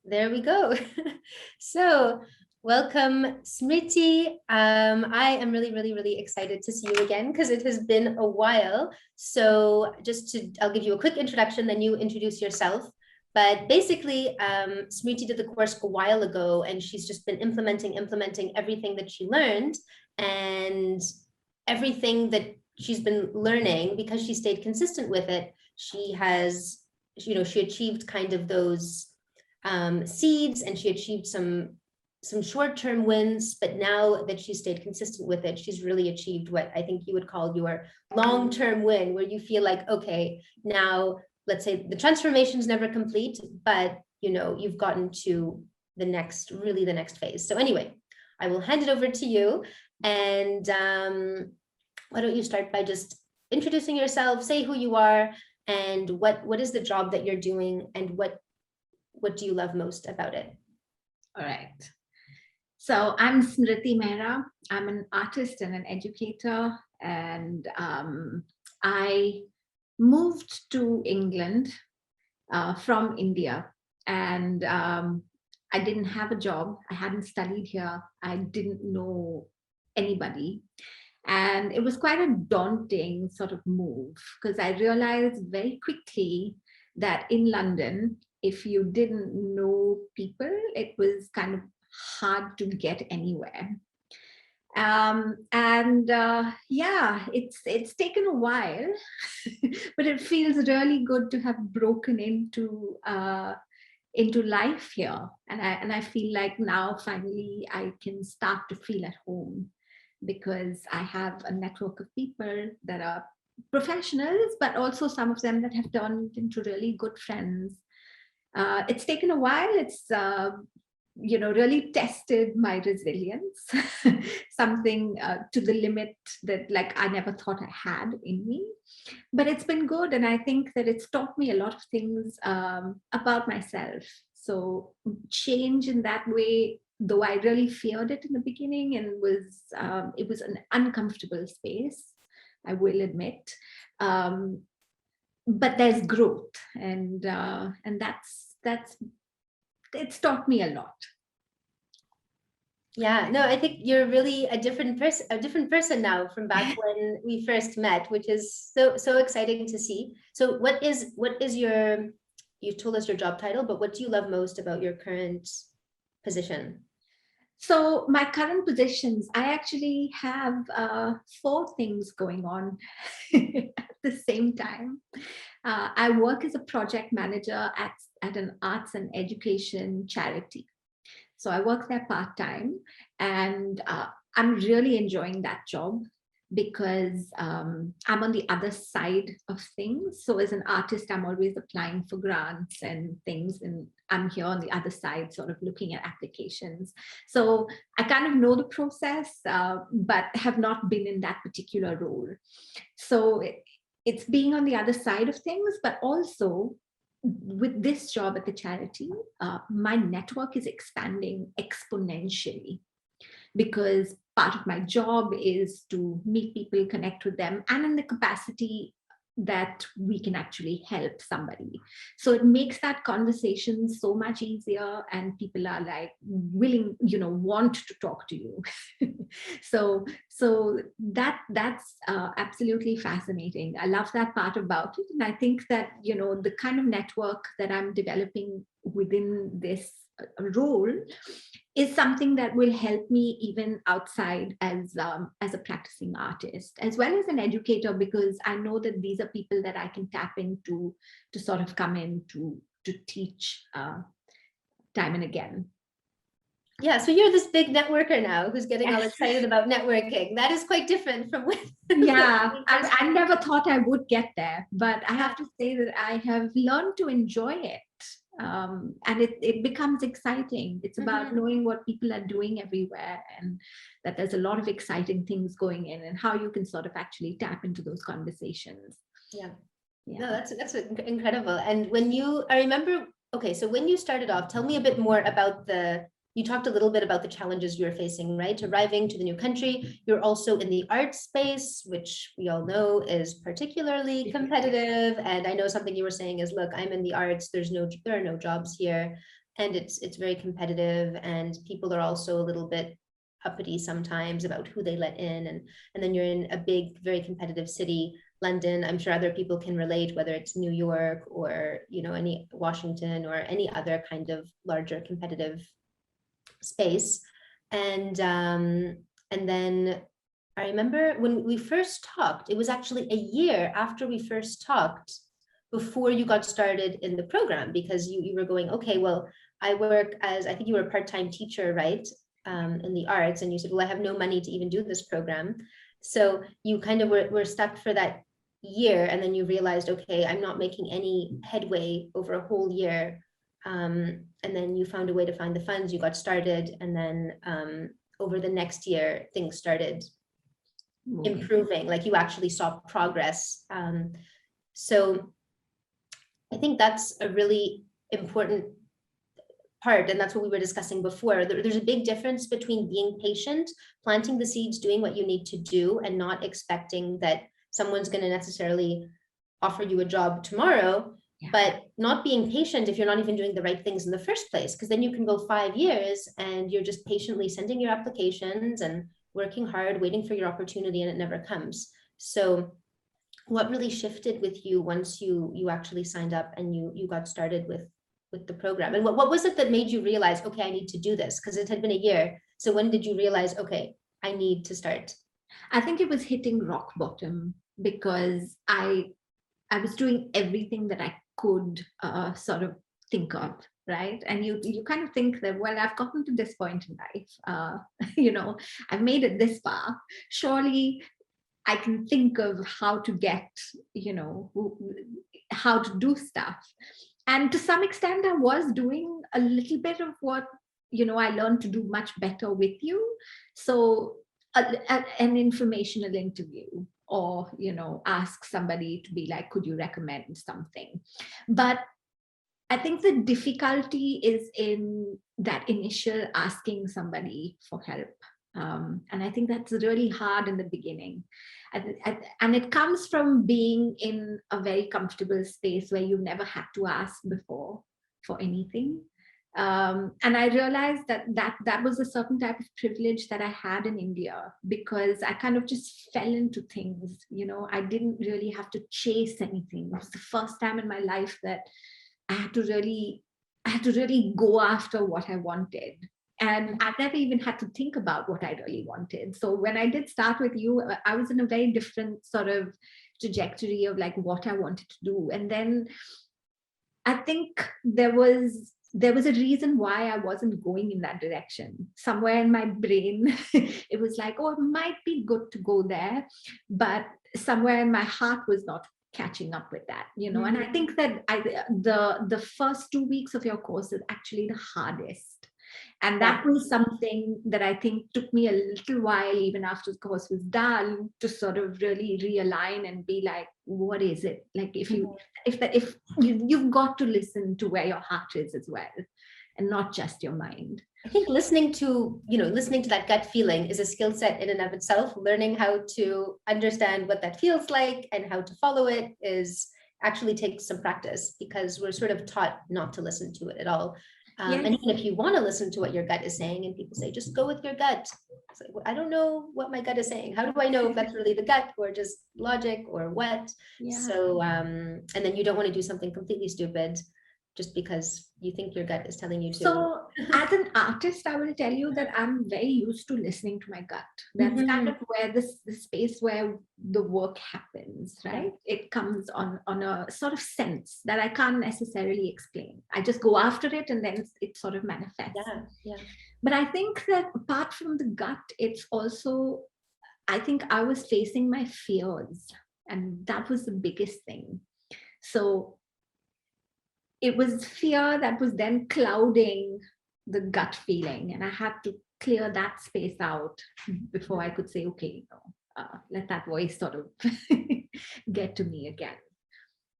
There we go. So, welcome, Smriti. I am really, really, really excited to see you again because it has been a while. So, I'll give you a quick introduction, then you introduce yourself. But basically, Smriti did the course a while ago, and she's just been implementing everything that she learned, and everything that she's been learning because she stayed consistent with it. She has, she achieved kind of those seeds, and she achieved some short-term wins, but now that she stayed consistent with it, she's really achieved what I think you would call your long-term win, where you feel like, okay, now let's say the transformation's never complete, but you've gotten to the next phase. So anyway, I will hand it over to you, and why don't you start by just introducing yourself, say who you are, and what is the job that you're doing, and what do you love most about it? All right. So I'm Smriti Mehra. I'm an artist and an educator, and I moved to England from India, and I didn't have a job. I hadn't studied here. I didn't know anybody. And it was quite a daunting sort of move because I realized very quickly that in London, if you didn't know people, it was kind of hard to get anywhere. It's taken a while, but it feels really good to have broken into life here. And I feel like now finally I can start to feel at home because I have a network of people that are professionals, but also some of them that have turned into really good friends. It's taken a while. It's really tested my resilience, something to the limit that like I never thought I had in me. But it's been good, and I think that it's taught me a lot of things about myself. So change in that way, though I really feared it in the beginning, and it was an uncomfortable space, I will admit. But there's growth, and that's it's taught me a lot. Yeah, no, I think you're really a different person now from back when we first met, which is so exciting to see. So what is your, you told us your job title, but what do you love most about your current position? So my current positions, I actually have 4 things going on at the same time. I work as a project manager at an arts and education charity. So I work there part-time, and I'm really enjoying that job because I'm on the other side of things. So as an artist, I'm always applying for grants and things, and I'm here on the other side, sort of looking at applications. So I kind of know the process, but have not been in that particular role. So it's being on the other side of things, but also with this job at the charity, my network is expanding exponentially because part of my job is to meet people, connect with them, and in the capacity that we can actually help somebody. So it makes that conversation so much easier, and people are like willing, want to talk to you. so that's absolutely fascinating. I love that part about it, and I think that the kind of network that I'm developing within this role is something that will help me even outside as a practicing artist, as well as an educator, because I know that these are people that I can tap into to sort of come in to teach time and again. Yeah, so you're this big networker now who's getting all excited about networking. That is quite different from when. Yeah, I never thought I would get there, but I have to say that I have learned to enjoy it. And it becomes exciting. It's about knowing what people are doing everywhere, and that there's a lot of exciting things going in, and how you can sort of actually tap into those conversations. Yeah. No, that's incredible. And I remember, okay, so when you started off, tell me a bit more about you talked a little bit about the challenges you were facing, right? Arriving to the new country. You're also in the art space, which we all know is particularly competitive. And I know something you were saying is, look, I'm in the arts. There are no jobs here. and it's very competitive, and people are also a little bit uppity sometimes about who they let in, and then you're in a big, very competitive city, London. I'm sure other people can relate, whether it's New York or, you know, any Washington or any other kind of larger competitive space. And then I remember when we first talked, it was actually a year after we first talked before you got started in the program, because you were going, okay, well, I work as, I think you were a part-time teacher, right? In the arts. And you said, well, I have no money to even do this program. So you kind of were stuck for that year. And then you realized, okay, I'm not making any headway over a whole year. And then you found a way to find the funds, you got started. And then over the next year, things started improving, like you actually saw progress. So I think that's a really important part, and that's what we were discussing before. There's a big difference between being patient, planting the seeds, doing what you need to do, and not expecting that someone's going to necessarily offer you a job tomorrow, but not being patient if you're not even doing the right things in the first place, because then you can go 5 years and you're just patiently sending your applications and working hard, waiting for your opportunity, and it never comes. So what really shifted with you once you actually signed up and you got started with the program? And what was it that made you realize, okay, I need to do this? Because it had been a year. So when did you realize, okay, I need to start? I think it was hitting rock bottom, because I was doing everything that I could sort of think of, right? And you kind of think that, well, I've gotten to this point in life, you know, I've made it this far. Surely I can think of how to get, you know, how to do stuff. And to some extent, I was doing a little bit of what, you know, I learned to do much better with you. So an informational interview, or, you know, ask somebody to be like, could you recommend something? But I think the difficulty is in that initial asking somebody for help. And I think that's really hard in the beginning. And it comes from being in a very comfortable space where you've never had to ask before for anything. And I realized that was a certain type of privilege that I had in India, because I kind of just fell into things. You know, I didn't really have to chase anything. It was the first time in my life that I had to really go after what I wanted. And I never even had to think about what I really wanted. So when I did start with you, I was in a very different sort of trajectory of like what I wanted to do. And then I think there was a reason why I wasn't going in that direction. Somewhere in my brain, it was like, oh, it might be good to go there. But somewhere in my heart was not catching up with that, you know. And I think that the first 2 weeks of your course is actually the hardest. And that was something that I think took me a little while, even after the course was done, to sort of really realign and be like, what is it? Like, if you've got to listen to where your heart is as well, and not just your mind. I think listening to that gut feeling is a skill set in and of itself. Learning how to understand what that feels like and how to follow it is actually takes some practice, because we're sort of taught not to listen to it at all. And even if you want to listen to what your gut is saying, and people say, just go with your gut. It's like, well, I don't know what my gut is saying. How do I know if that's really the gut or just logic or what? So, and then you don't want to do something completely stupid just because you think your gut is telling you to. So as an artist, I will tell you that I'm very used to listening to my gut. That's kind of where the space where the work happens, right? It comes on a sort of sense that I can't necessarily explain. I just go after it, and then it sort of manifests. But I think that apart from the gut, it's also, I think I was facing my fears, and that was the biggest thing. So it was fear that was then clouding the gut feeling, and I had to clear that space out before I could say, okay, let that voice sort of get to me again.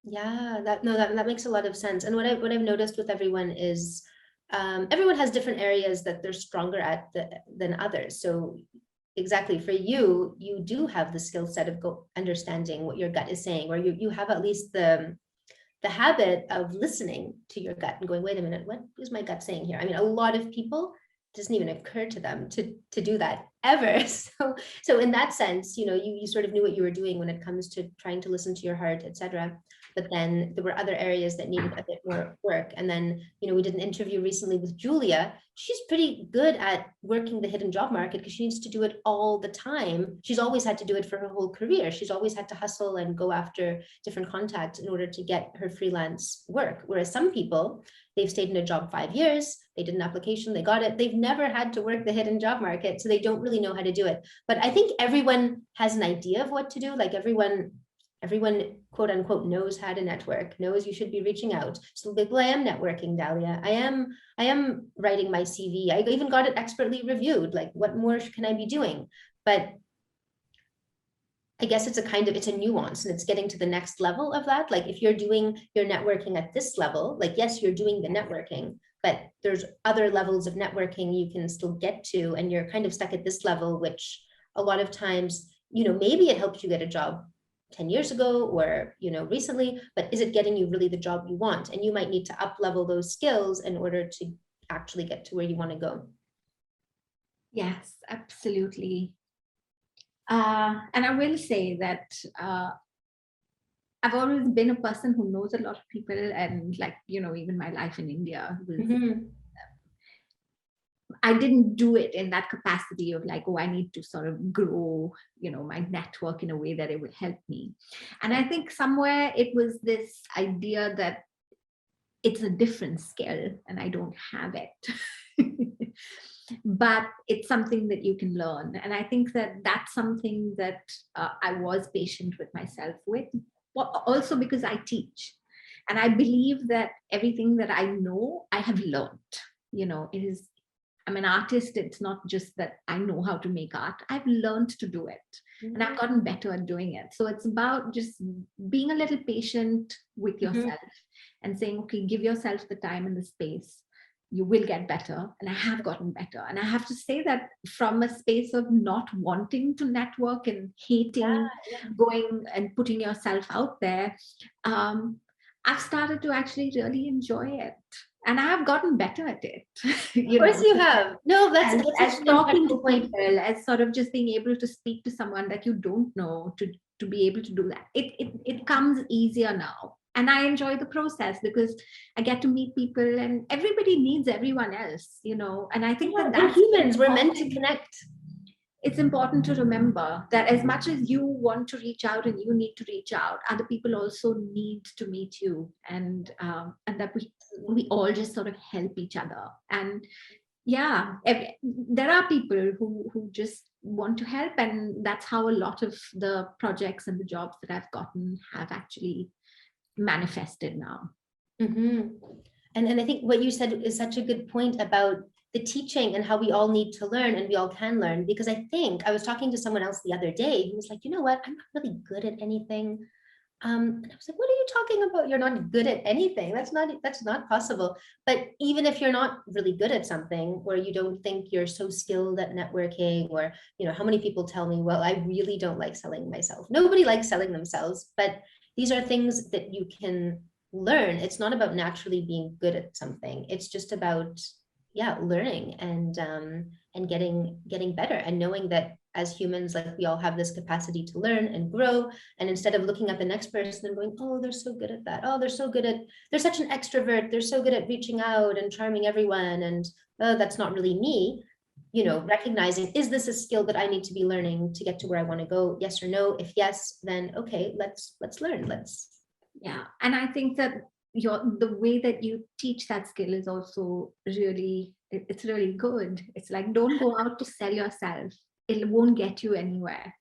Yeah, that makes a lot of sense. And what I've noticed with everyone is everyone has different areas that they're stronger at than others. So exactly, for you do have the skill set of understanding what your gut is saying, or you have at least the the habit of listening to your gut and going, wait a minute, what is my gut saying here? I mean, a lot of people, it doesn't even occur to them to do that ever. So in that sense, you sort of knew what you were doing when it comes to trying to listen to your heart, etc. But then there were other areas that needed a bit more work. And then, we did an interview recently with Julia. She's pretty good at working the hidden job market because she needs to do it all the time. She's always had to do it for her whole career. She's always had to hustle and go after different contacts in order to get her freelance work. Whereas some people, they've stayed in a job 5 years, they did an application, they got it. They've never had to work the hidden job market, so they don't really know how to do it. But I think everyone has an idea of what to do. Like everyone quote unquote knows how to network, knows you should be reaching out. So well, I am networking, Dahlia. I am writing my CV. I even got it expertly reviewed. Like, what more can I be doing? But I guess it's a nuance, and it's getting to the next level of that. Like, if you're doing your networking at this level, like, yes, you're doing the networking, but there's other levels of networking you can still get to, and you're kind of stuck at this level, which a lot of times, maybe it helped you get a job 10 years ago or, recently, but is it getting you really the job you want? And you might need to up level those skills in order to actually get to where you want to go. Yes, absolutely. And I will say that I've always been a person who knows a lot of people, and even my life in India was, I didn't do it in that capacity of like, oh, I need to sort of grow, my network in a way that it would help me. And I think somewhere it was this idea that it's a different skill and I don't have it. But it's something that you can learn. And I think that that's something that I was patient with myself with, also because I teach. And I believe that everything that I know, I have learned. I'm an artist. It's not just that I know how to make art. I've learned to do it, and I've gotten better at doing it. So it's about just being a little patient with yourself and saying, okay, give yourself the time and the space. You will get better. And I have gotten better. And I have to say that from a space of not wanting to network and hating going and putting yourself out there, I've started to actually really enjoy it. And I have gotten better at it. Of course you have. No, that's as talking to people, as sort of just being able to speak to someone that you don't know, to be able to do that. It comes easier now. And I enjoy the process because I get to meet people, and everybody needs everyone else, and I think that's humans, we're meant to connect. It's important to remember that as much as you want to reach out and you need to reach out, other people also need to meet you, and that we all just sort of help each other. And there are people who just want to help, and that's how a lot of the projects and the jobs that I've gotten have actually manifested now. And I think what you said is such a good point about the teaching and how we all need to learn, and we all can learn, because I think I was talking to someone else the other day who was like, you know what, I'm not really good at anything. And I was like, what are you talking about? You're not good at anything. That's not possible. But even if you're not really good at something, or you don't think you're so skilled at networking, or, how many people tell me, well, I really don't like selling myself. Nobody likes selling themselves, but these are things that you can learn. It's not about naturally being good at something. It's just about learning and getting better, and knowing that as humans, like, we all have this capacity to learn and grow. And instead of looking at the next person and going, oh, they're so good at that, oh, they're such an extrovert, they're so good at reaching out and charming everyone, and oh, that's not really me, recognizing, is this a skill that I need to be learning to get to where I want to go? Yes or no? If yes, then okay, let's learn. And I think that the way that you teach that skill is also really, it's really good. It's like, don't go out to sell yourself. It won't get you anywhere.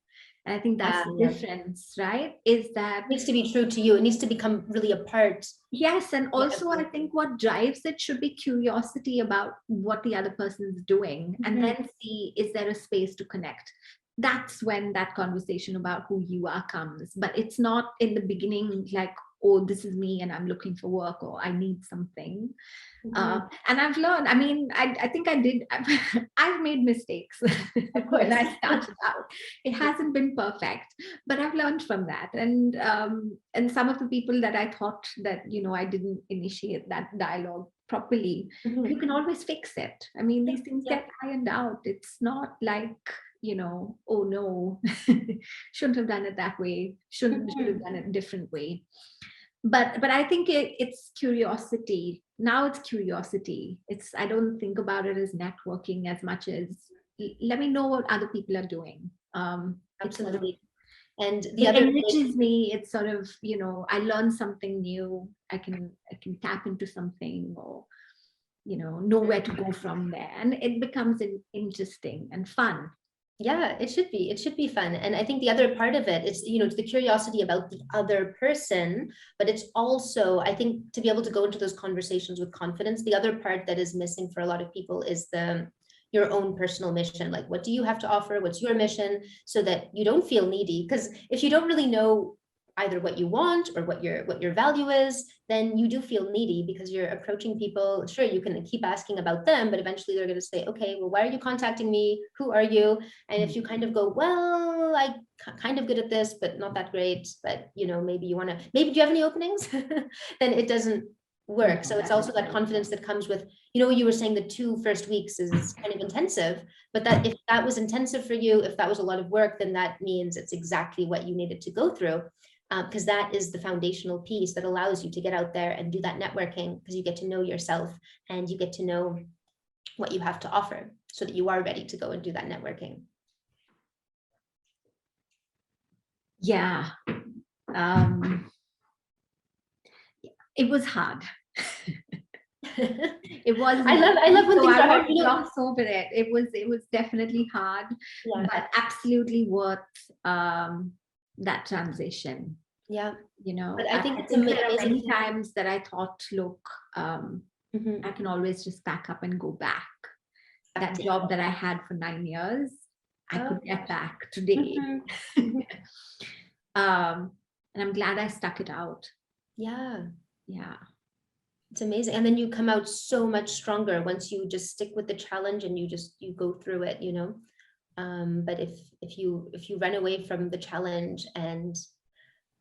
And I think that's the difference, right? Is that it needs to be true to you. It needs to become really a part. Yes. And also I think what drives it should be curiosity about what the other person is doing, and then see, is there a space to connect? That's when that conversation about who you are comes. But it's not in the beginning like, oh, this is me and I'm looking for work, or I need something. Mhm. And I've learned, I mean, I think I did, I've made mistakes Of when course. I started out. It hasn't been perfect, but I've learned from that. And some of the people that I thought that, you know, I didn't initiate that dialogue properly, you Mhm. can always fix it. I mean, these things Yeah. get ironed out. It's not like, you know, oh no, shouldn't have done it that way, should have Mhm. done it a different way. But I think it's curiosity. Now it's curiosity. It's, I don't think about it as networking as much as let me know what other people are doing. It's sort of, Absolutely. And the it other big, enriches me. It's sort of, you know, I learn something new. I can tap into something, or you know where to go from there, and it becomes interesting and fun. yeah, it should be fun. And I think the other part of it is, you know, it's the curiosity about the other person, but it's also, I think, to be able to go into those conversations with confidence. The other part that is missing for a lot of people is the your own personal mission. Like, what do you have to offer? What's your mission? So that you don't feel needy. Because if you don't really know either what you want or what your value is, then you do feel needy because you're approaching people. Sure, you can keep asking about them, but eventually they're going to say, okay, well, why are you contacting me? Who are you? And if you kind of go, well, I kind of good at this, but not that great, but you know, maybe you want to, maybe do you have any openings? Then it doesn't work. So it's also that confidence that comes with, you know, you were saying the 2 first weeks is kind of intensive, but that if that was intensive for you, if that was a lot of work, then that means it's exactly what you needed to go through. Because that is the foundational piece that allows you to get out there and do that networking, because you get to know yourself and you get to know what you have to offer so that you are ready to go and do that networking. Yeah. um it was hard. It wasn't I love when so things I are hard. won't You know, gloss over it. It was definitely hard, yeah, but absolutely worth that transition. yeah. You know, But I think I it's think there are amazing. many times that I thought, look, Mhm. I can always just pack up and go back. Back That to, job that I had for 9 years, I oh could get gosh. back today. Mhm. Mhm. And I'm glad I stuck it out. Yeah, Yeah. it's amazing. And then you come out so much stronger once you just stick with the challenge and you go through it, you know. But if you run away from the challenge and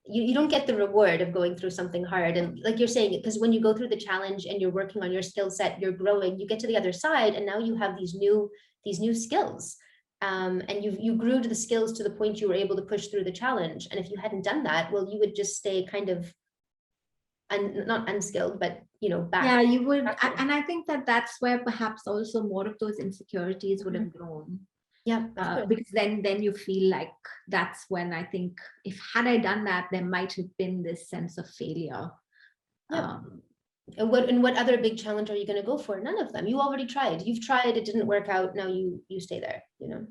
you don't get the reward of going through something hard, and like you're saying, because when you go through the challenge and you're working on your skill set, you're growing, you get to the other side and now you have these new skills, and you grew to the skills to the point you were able to push through the challenge. And if you hadn't done that, well, you would just stay kind of not unskilled, but you know, Yeah, back. you would. Backward. And I think that that's where perhaps also more of those insecurities would Mhm. have grown. Yeah, of course. Because then you feel like that's when I think, if had I done that, there might have been this sense of failure. Yep. Um, And what other big challenge are you going to go for? None of them. You already tried. You've tried, it didn't work out. Now you stay there, you know.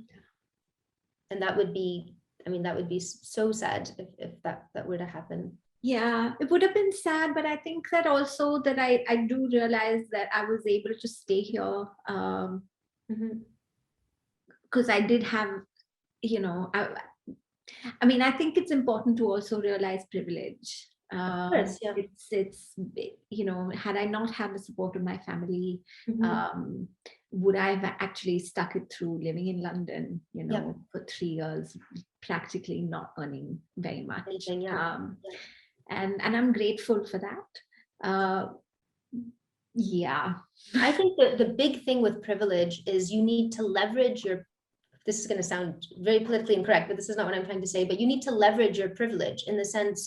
And that would be, I mean, that would be so sad if that were to happen. yeah, it would have been sad, but I think that also that I do realize that I was able to stay here, Mhm. because I did have, you know, I mean, I think it's important to also realize privilege. Of course, yeah. It's you know, had I not had the support of my family, Mhm. would I have actually stuck it through living in London, you Yeah. know, for 3 years, practically not earning very much. Anything, yeah. Yeah. And I'm grateful for that. Yeah. I think that the big thing with privilege is you need to leverage your, this is going to sound very politically incorrect, but this is not what I'm trying to say, but you need to leverage your privilege in the sense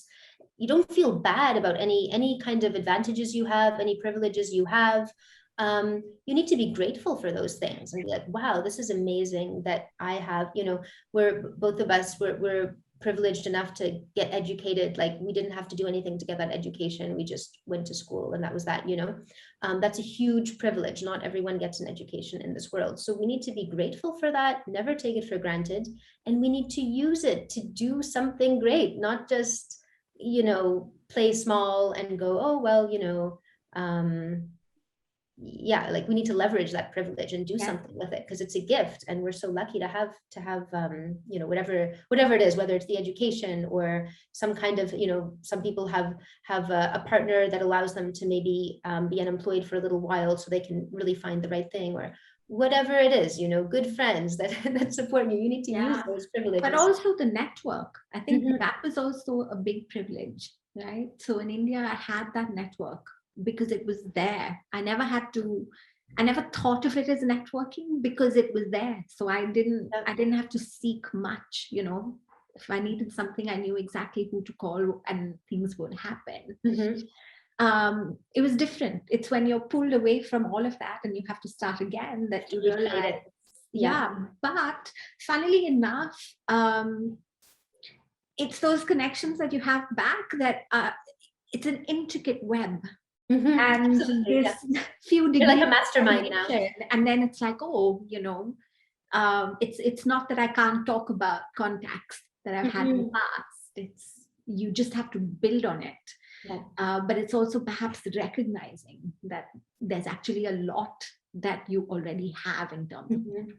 you don't feel bad about any kind of advantages you have, any privileges you have. You need to be grateful for those things and be like, wow, this is amazing that I have, you know, we're both of us, we're privileged enough to get educated. Like we didn't have to do anything to get that education. We just went to school and that was that, you know. That's a huge privilege. Not everyone gets an education in this world. So we need to be grateful for that, never take it for granted. And we need to use it to do something great, not just, you know, play small and go, oh, well, you know, yeah, like we need to leverage that privilege and do Yeah. something with it, because it's a gift, and we're so lucky to have you know, whatever it is, whether it's the education or some kind of, you know, some people have a partner that allows them to maybe be unemployed for a little while so they can really find the right thing, or whatever it is, you know, good friends that that support you. You need to use those privileges. But also the network. I think Mhm. that was also a big privilege, right? So in India, I had that network because it was there. I never thought of it as networking because it was there. So I didn't have to seek much, you know. If I needed something, I knew exactly who to call and things would happen. Mhm. It was different. It's when you're pulled away from all of that and you have to start again that you Recreate realize, it. Yeah. but funnily enough, it's those connections that you have back that it's an intricate web. Mhm. And Absolutely, this yeah. few You're like degrees a mastermind of now. connection, and then it's like, oh, you know, it's not that I can't talk about contacts that I've had in the Mhm. past. It's you just have to build on it. Yeah. But it's also perhaps recognizing that there's actually a lot that you already have in terms of Mhm.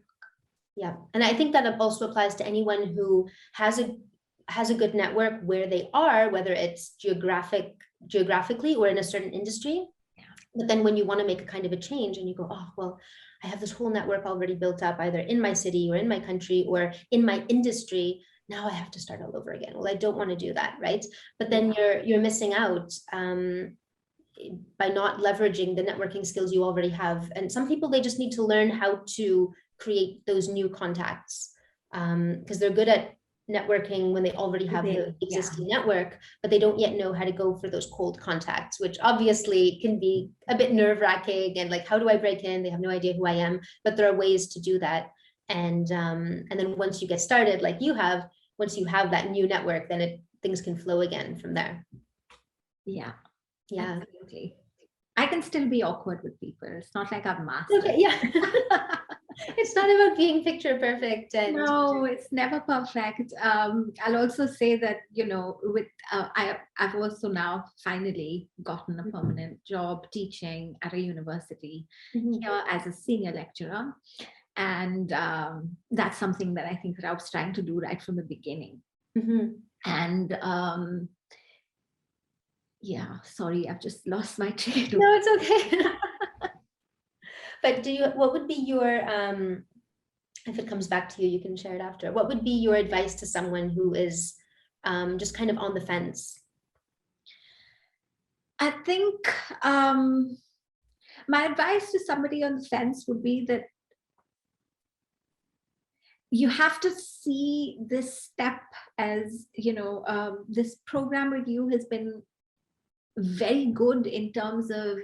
Yeah, and I think that also applies to anyone who has a good network where they are, whether it's geographically or in a certain industry. But then when you want to make a kind of a change and you go, oh, well, I have this whole network already built up either in my city or in my country or in my industry. Now I have to start all over again. Well, I don't want to do that, right? But then you're missing out by not leveraging the networking skills you already have. And some people, they just need to learn how to create those new contacts, because they're good at networking when they already have the existing network, but they don't yet know how to go for those cold contacts, which obviously can be a bit nerve-wracking, and like, how do I break in? They have no idea who I am, but there are ways to do that. And then once you get started, like you have, once you have that new network, then things can flow again from there. Yeah. Yeah. Absolutely. I can still be awkward with people. It's not like I've mastered. Okay, yeah. It's not about being picture perfect. And no, it's never perfect. I'll also say that, you know, with I've also now finally gotten a permanent job teaching at a university here as a senior lecturer. And that's something that I think that I was trying to do right from the beginning. And yeah, sorry, I've just lost my train. No, it's okay. But what would be your, if it comes back to you, you can share it after. What would be your advice to someone who is just kind of on the fence? I think my advice to somebody on the fence would be that you have to see this step as, you know, this program review has been very good in terms of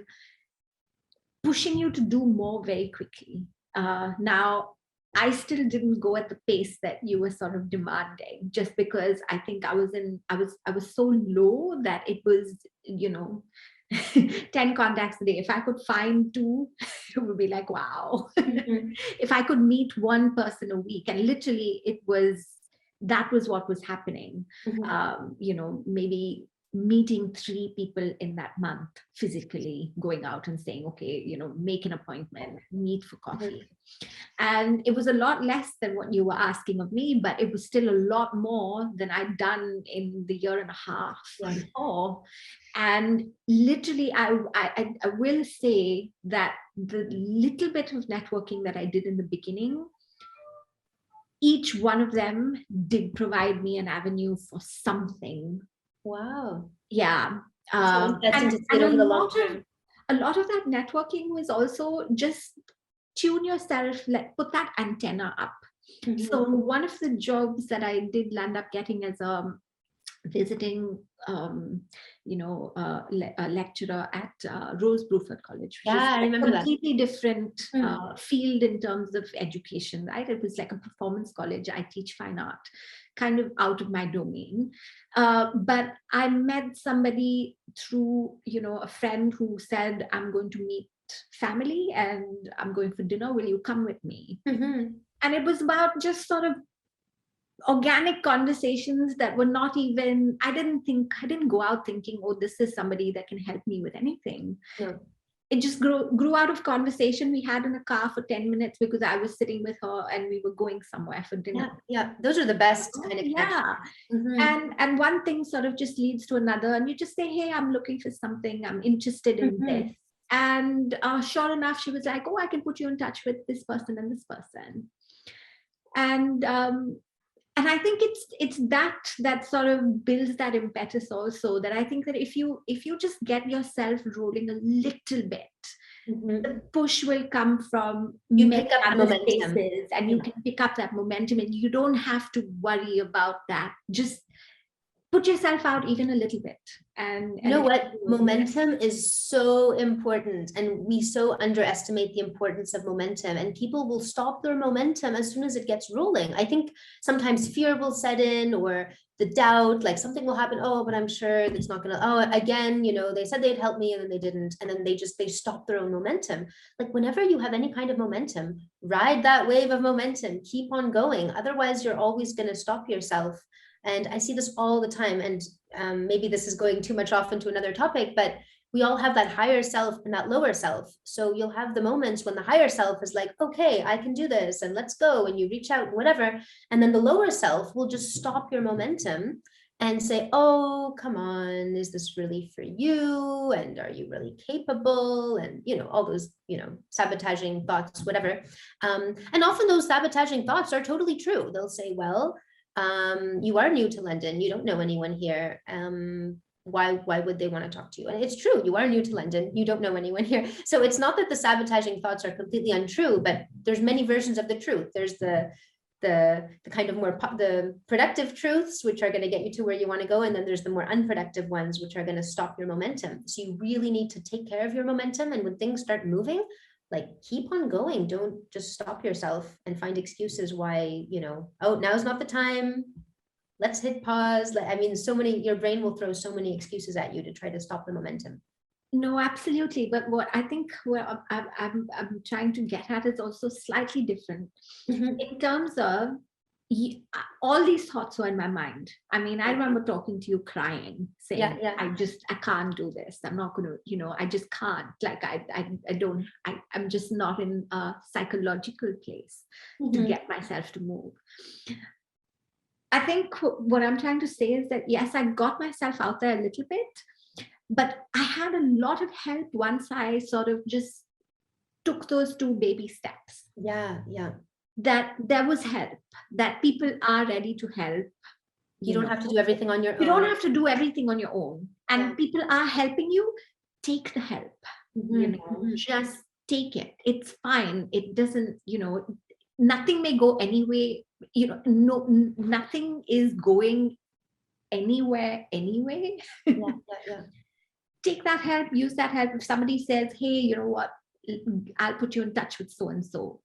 pushing you to do more very quickly. Now, I still didn't go at the pace that you were sort of demanding, just because I think I was so low that it was, you know, 10 contacts a day. If I could find 2, it would be like, wow. If I could meet one person a week, and literally that was what was happening. You know, maybe meeting 3 people in that month physically, going out and saying, okay, you know, make an appointment, meet for coffee. And it was a lot less than what you were asking of me, but it was still a lot more than I'd done in the year and a half before. And literally, I will say that the little bit of networking that I did in the beginning, each one of them did provide me an avenue for something. Wow. Yeah. So And to see it over the long term. a lot of that networking was also just tune yourself, put that antenna up. So one of the jobs that I did land up getting as a visiting, you know, a lecturer at Rose Bruford College, which is Yeah, I remember a completely different field in terms of education, right? It was like a performance college. I teach fine art, kind of out of my domain. But I met somebody through, you know, a friend who said, I'm going to meet family and I'm going for dinner. Will you come with me? And it was about just sort of organic conversations that were not even, I didn't go out thinking, oh, this is somebody that can help me with anything. it just grew out of conversation we had in a car for 10 minutes because I was sitting with her and we were going somewhere for dinner. Yeah. Those are the best kind of connections. And one thing sort of just leads to another, and you just say, hey, I'm looking for something, I'm interested in this. And sure enough, she was like, oh, I can put you in touch with this person and this person. And I think it's that sort of builds that impetus also, that I think that if you just get yourself rolling a little bit, the push will come from you pick up other momentum. spaces, and you can pick up that momentum, and you don't have to worry about that. Just put yourself out even a little bit. And you know what? Momentum is so important, and we so underestimate the importance of momentum, and people will stop their momentum as soon as it gets rolling. I think sometimes fear will set in, or the doubt, like something will happen. Oh, but I'm sure it's not gonna, oh, again, they said they'd help me and then they didn't. And then they stop their own momentum. Like whenever you have any kind of momentum, ride that wave of momentum, keep on going. Otherwise you're always gonna stop yourself. And I see this all the time. And maybe this is going too much off into another topic, but we all have that higher self and that lower self. So you'll have the moments when the higher self is like, okay, I can do this and let's go. And you reach out and whatever. And then the lower self will just stop your momentum and say, oh, come on, is this really for you? And are you really capable? And, all those, sabotaging thoughts, whatever. And often those sabotaging thoughts are totally true. They'll say, well, you are new to London. You don't know anyone here. Why would they want to talk to you? And it's true, you are new to London, you don't know anyone here. So it's not that the sabotaging thoughts are completely untrue, but there's many versions of the truth. There's the kind of more the productive truths, which are going to get you to where you want to go, and then there's the more unproductive ones, which are going to stop your momentum. So you really need to take care of your momentum, and when things start moving, like keep on going. Don't just stop yourself and find excuses why, oh, now's not the time, let's hit pause. I mean, your brain will throw so many excuses at you to try to stop the momentum. No, absolutely. But what I think I'm trying to get at is also slightly different in terms of all these thoughts were in my mind. I mean, I remember talking to you crying, saying, I can't do this. I'm not going to, I just can't. Like, I'm just not in a psychological place to get myself to move. I think what I'm trying to say is that, yes, I got myself out there a little bit, but I had a lot of help once I sort of just took those 2 baby steps. Yeah. That there was help, that people are ready to help. You don't have to do everything on your own. You don't have to do everything on your own. And people are helping you. Take the help, just take it. It's fine. It doesn't, nothing may go anyway. Nothing is going anywhere anyway. Take that help, use that help. If somebody says, hey, you know what, I'll put you in touch with so-and-so.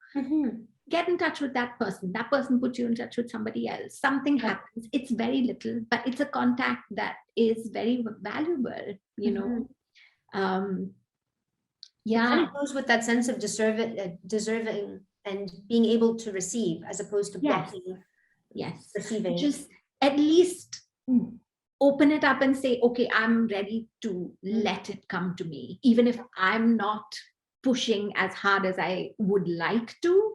Get in touch with that person. That person puts you in touch with somebody else. Something happens. It's very little, but it's a contact that is very valuable, It kind of goes with that sense of deserving and being able to receive, as opposed to blocking. Yes. Receiving. Just at least open it up and say, okay, I'm ready to let it come to me, even if I'm not pushing as hard as I would like to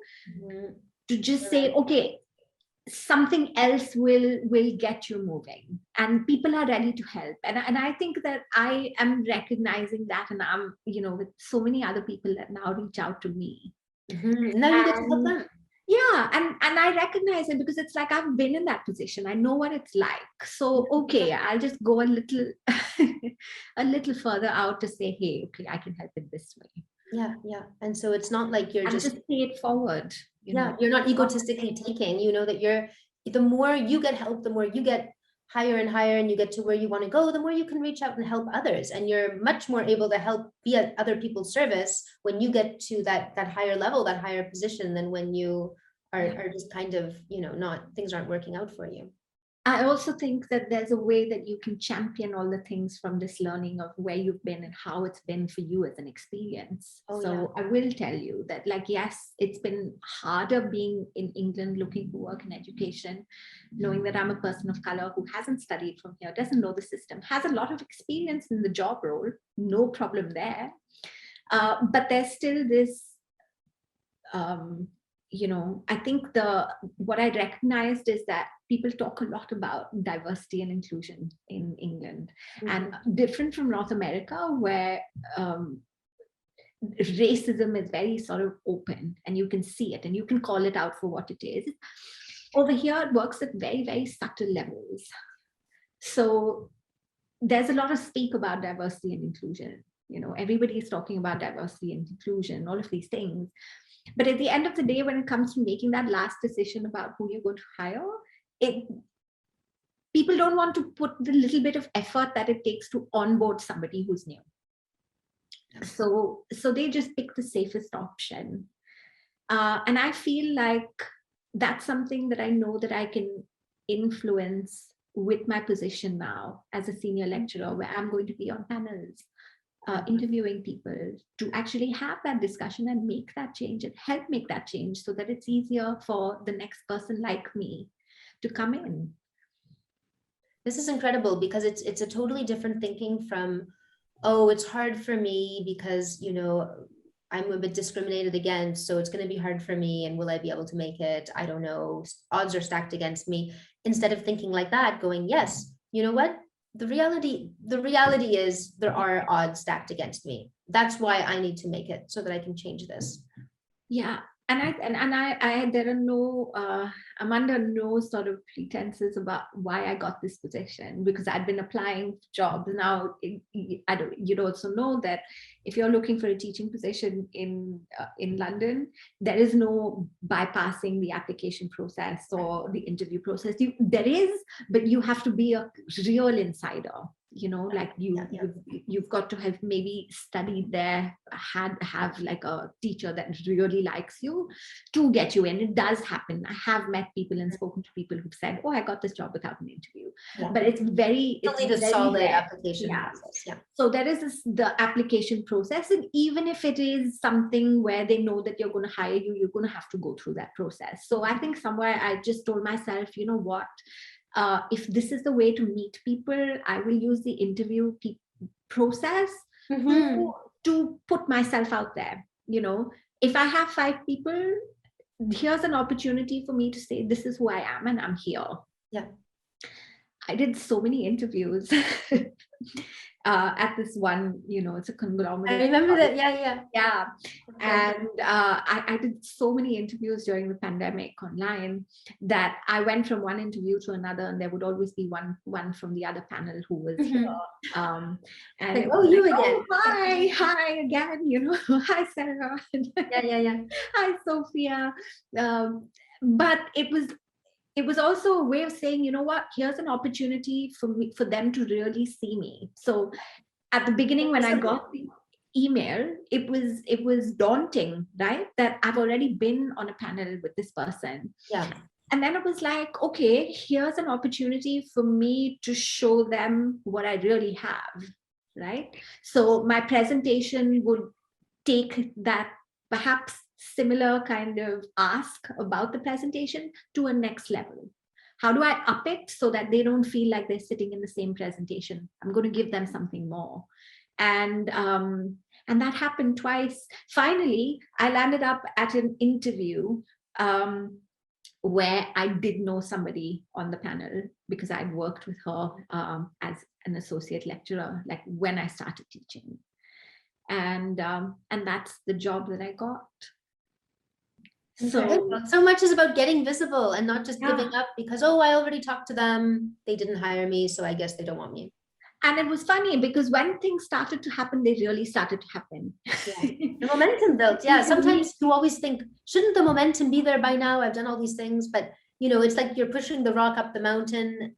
just say, okay, something else will get you moving, and people are ready to help. And I think that I am recognizing that, and I'm, with so many other people that now reach out to me. Now you get to help them. Yeah, and I recognize it because it's like I've been in that position. I know what it's like. So okay, I'll just go a little a little further out to say, hey, okay, I can help in this way. Yeah. And so it's not like you're just pay it forward. You're not egotistically taking. That the more you get help, the more you get higher and higher, and you get to where you want to go, the more you can reach out and help others. And you're much more able to help, be at other people's service when you get to that higher level, that higher position, than when you are just kind of, things aren't working out for you. I also think that there's a way that you can champion all the things from this learning of where you've been and how it's been for you as an experience. I will tell you that, yes, it's been harder being in England, looking for work and education, knowing that I'm a person of color who hasn't studied from here, doesn't know the system, has a lot of experience in the job role, no problem there. But there's still this, I think what I recognized is that people talk a lot about diversity and inclusion in England, and different from North America, where racism is very sort of open and you can see it and you can call it out for what it is. Over here, it works at very, very subtle levels. So there's a lot of speak about diversity and inclusion. Everybody is talking about diversity and inclusion, all of these things. But at the end of the day, when it comes to making that last decision about who you're going to hire, people don't want to put the little bit of effort that it takes to onboard somebody who's new. So they just pick the safest option. And I feel like that's something that I know that I can influence with my position now as a senior lecturer, where I'm going to be on panels, interviewing people to actually have that discussion and make that change and help make that change so that it's easier for the next person like me to come in. This is incredible because it's a totally different thinking from, oh, it's hard for me because, I'm a bit discriminated against, so it's going to be hard for me. And will I be able to make it? I don't know. Odds are stacked against me. Instead of thinking like that, going, yes, you know what? The reality is there are odds stacked against me. That's why I need to make it so that I can change this. Yeah. And there are no, I'm under no sort of pretenses about why I got this position, because I'd been applying jobs. Now, you'd also know that if you're looking for a teaching position in London, there is no bypassing the application process or the interview process. There is, but you have to be a real insider. You've got to have maybe studied there, have like a teacher that really likes you to get you in. It does happen. I have met people and spoken to people who've said, oh, I got this job without an interview. But it's very solid rare. Application process. Yeah. So there is the application process, and even if it is something where they know that you're going to hire you, you're going to have to go through that process. So I think somewhere I just told myself, you know what, if this is the way to meet people, I will use the interview process to put myself out there. If I have 5 people, here's an opportunity for me to say, this is who I am and I'm here. Yeah. I did so many interviews at this one, it's a conglomerate. I remember that. Yeah. And I did so many interviews during the pandemic online that I went from one interview to another, and there would always be one from the other panel who was here. And like, you again. Oh, hi again, hi Sarah. Yeah. Hi Sophia. But it was also a way of saying, you know what, here's an opportunity for them to really see me. So at the beginning, when I got the email, it was daunting, right? That I've already been on a panel with this person. Yeah. And then it was like, okay, here's an opportunity for me to show them what I really have, right? So my presentation would take that perhaps similar kind of ask about the presentation to a next level. How do I up it so that they don't feel like they're sitting in the same presentation? I'm going to give them something more. And that happened twice. Finally, I landed up at an interview where I did know somebody on the panel because I'd worked with her as an associate lecturer, like when I started teaching. And that's the job that I got. So much is about getting visible and not just giving up because, oh, I already talked to them. They didn't hire me, so I guess they don't want me. And it was funny because when things started to happen, they really started to happen. Yeah. The momentum built. Yeah. Sometimes you always think, shouldn't the momentum be there by now? I've done all these things, but it's like you're pushing the rock up the mountain.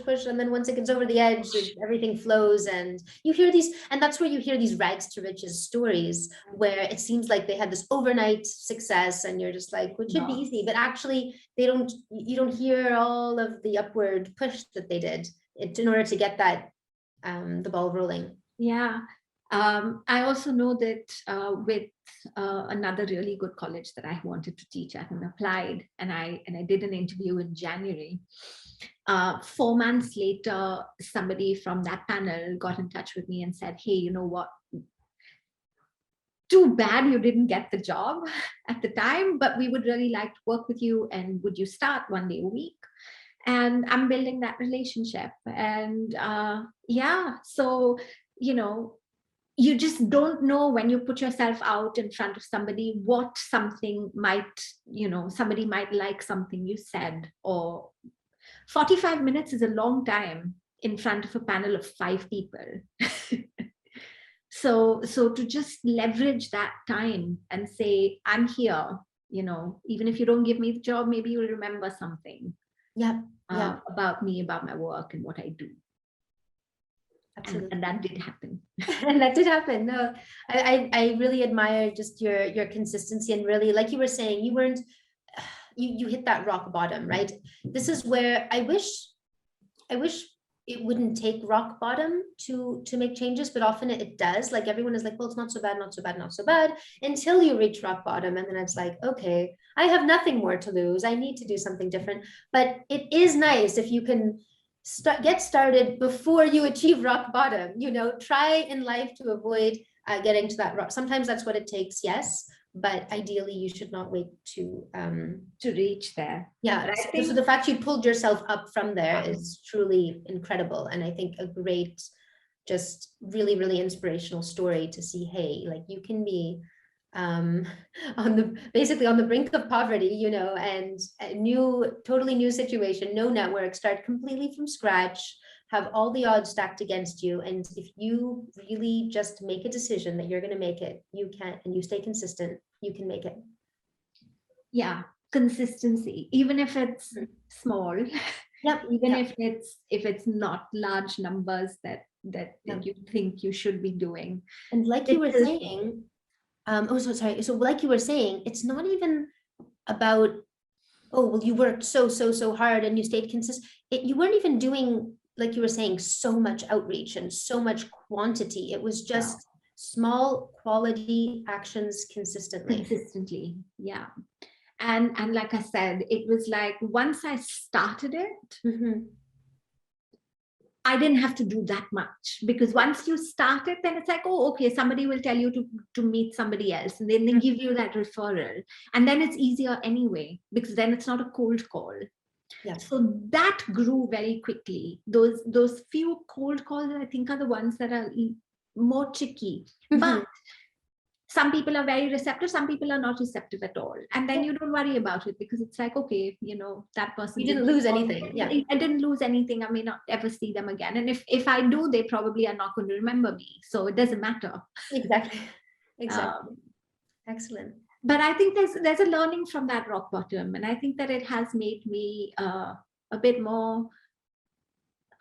Push, and then once it gets over the edge, everything flows, and you hear these, and that's where you hear these rags to riches stories where it seems like they had this overnight success, and you're just like, it should be easy, but actually you don't hear all of the upward push that they did in order to get that the ball rolling. Yeah. I also know that with another really good college that I wanted to teach at and applied, and I did an interview in January. 4 months later, somebody from that panel got in touch with me and said, hey, you know what? too bad you didn't get the job at the time, but we would really like to work with you. And would you start 1 day a week? And I'm building that relationship. And yeah, so, you just don't know when you put yourself out in front of somebody what something might, somebody might like something you said. Or 45 minutes is a long time in front of a panel of 5 people. So to just leverage that time and say, I'm here, even if you don't give me the job, maybe you'll remember something. Yeah. About me, about my work and what I do. Absolutely. And that did happen. And that did happen. No, I really admire just your consistency, and really, like you were saying, you hit that rock bottom, right? This is where I wish it wouldn't take rock bottom to make changes, but often it does. Like everyone is like, well, it's not so bad, not so bad, not so bad, until you reach rock bottom. And then it's like, okay, I have nothing more to lose. I need to do something different. But it is nice if you can get started before you achieve rock bottom. Try in life to avoid getting to that rock. Sometimes that's what it takes, yes, but ideally you should not wait to reach there. Yeah, so the fact you pulled yourself up from there is truly incredible, and I think a great, just really, really inspirational story to see, hey, like you can be basically on the brink of poverty, and a totally new situation, no network, start completely from scratch, have all the odds stacked against you, and if you really just make a decision that you're going to make it, you can, and you stay consistent, you can make it. Yeah, consistency, even if it's small. Yep. Even if it's not large numbers that you think you should be doing. And like you were saying, so like you were saying, it's not even about, oh, well, you worked so hard and you stayed consistent. You weren't even doing, like you were saying, so much outreach and so much quantity. It was just small quality actions consistently. Yeah. And like I said, it was like once I started it, I didn't have to do that much, because once you start it, then it's like, oh, okay, somebody will tell you to meet somebody else, and then they give you that referral, and then it's easier anyway, because then it's not a cold call. Yeah. So that grew very quickly. Those few cold calls, I think, are the ones that are more tricky. But some people are very receptive, some people are not receptive at all. And then you don't worry about it, because it's like, okay, that person. You didn't lose anything. Yeah. I didn't lose anything. I may not ever see them again. And if I do, they probably are not going to remember me. So it doesn't matter. Exactly. Excellent. But I think there's a learning from that rock bottom. And I think that it has made me a bit more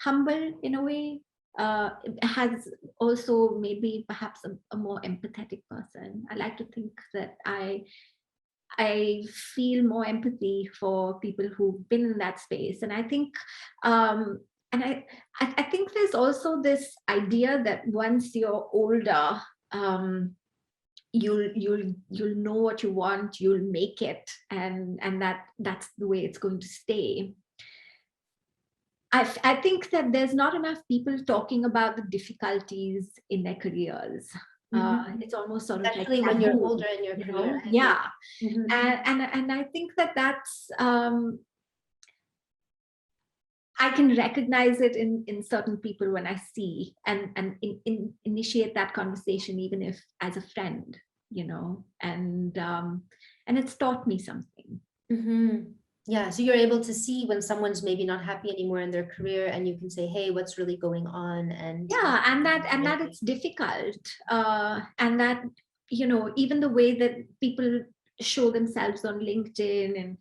humble in a way. It has also made me perhaps a more empathetic person. I like to think that I feel more empathy for people who've been in that space. And I think and I think there's also this idea that once you're older, you'll know what you want, you'll make it, and that's the way it's going to stay. I think that there's not enough people talking about the difficulties in their careers. It's almost sort of especially like when you're older in your career. Yeah. And I think that's I can recognize it in certain people when I see and initiate that conversation, even if as a friend, and it's taught me something. Yeah, so you're able to see when someone's maybe not happy anymore in their career, and you can say, hey, what's really going on? And yeah, and that it's difficult, and that even the way that people show themselves on LinkedIn and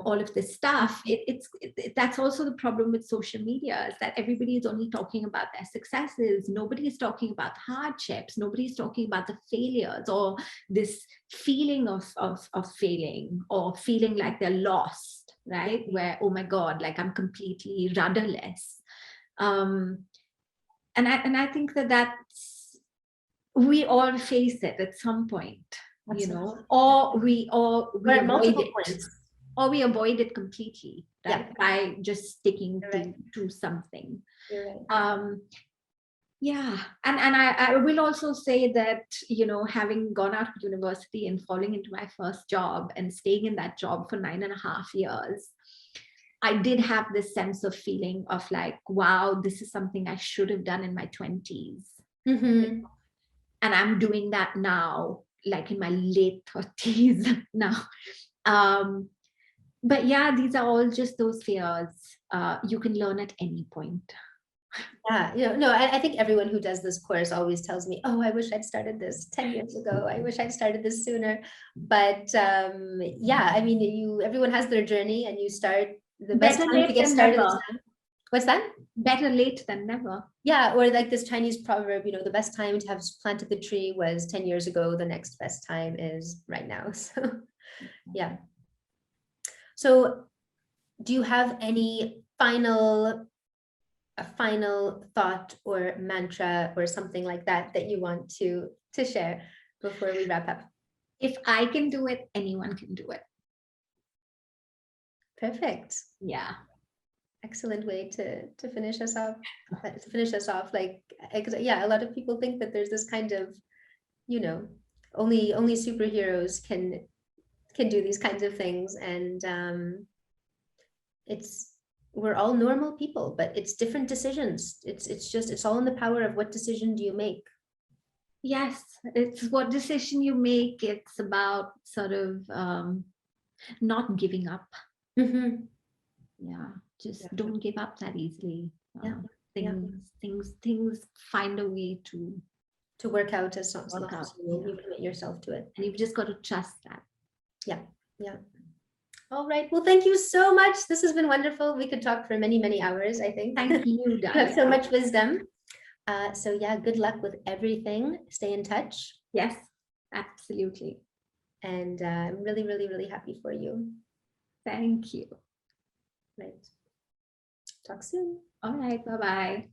all of this stuff, that's also the problem with social media, is that everybody is only talking about their successes. Nobody is talking about hardships. Nobody is talking about the failures, or this feeling of failing, or feeling like they're lost, right? Where, oh my God, like I'm completely rudderless. And I think that's, we all face it at some point. Absolutely. Or we avoid it, points. or we avoid it completely, right? Yeah. By just sticking to something. You're right. Yeah. And I will also say that, having gone out of university and falling into my first job and staying in that job for 9.5 years, I did have this sense of feeling of like, wow, this is something I should have done in my 20s. Mm-hmm. And I'm doing that now, like in my late 30s now. But yeah, these are all just those fears. You can learn at any point. Yeah, no, I think everyone who does this course always tells me, oh, I wish I'd started this 10 years ago. I wish I'd started this sooner. But yeah, I mean, everyone has their journey, and you start, the best Better time to late get than started is never. now. What's that? Better late than never. Yeah, or like this Chinese proverb, the best time to have planted the tree was 10 years ago. The next best time is right now. So yeah. So do you have any a final thought or mantra or something like that you want to share before we wrap up? If I can do it, anyone can do it. Perfect. Yeah. Excellent way to finish us off. Like, yeah, a lot of people think that there's this kind of, only superheroes can do these kinds of things, and we're all normal people, but it's different decisions. It's all in the power of what decision do you make. Yes, it's what decision you make. It's about sort of not giving up. Mm-hmm. Yeah, just don't give up that easily. Yeah. Things find a way to work out as long work as out. you commit yourself to it. And you've just got to trust that. Yeah. All right. Well, thank you so much. This has been wonderful. We could talk for many, many hours, I think. Thank you, You have so much wisdom. So yeah, good luck with everything. Stay in touch. Yes, absolutely. And I'm really, really, really happy for you. Thank you. Right. Talk soon. All right. Bye-bye.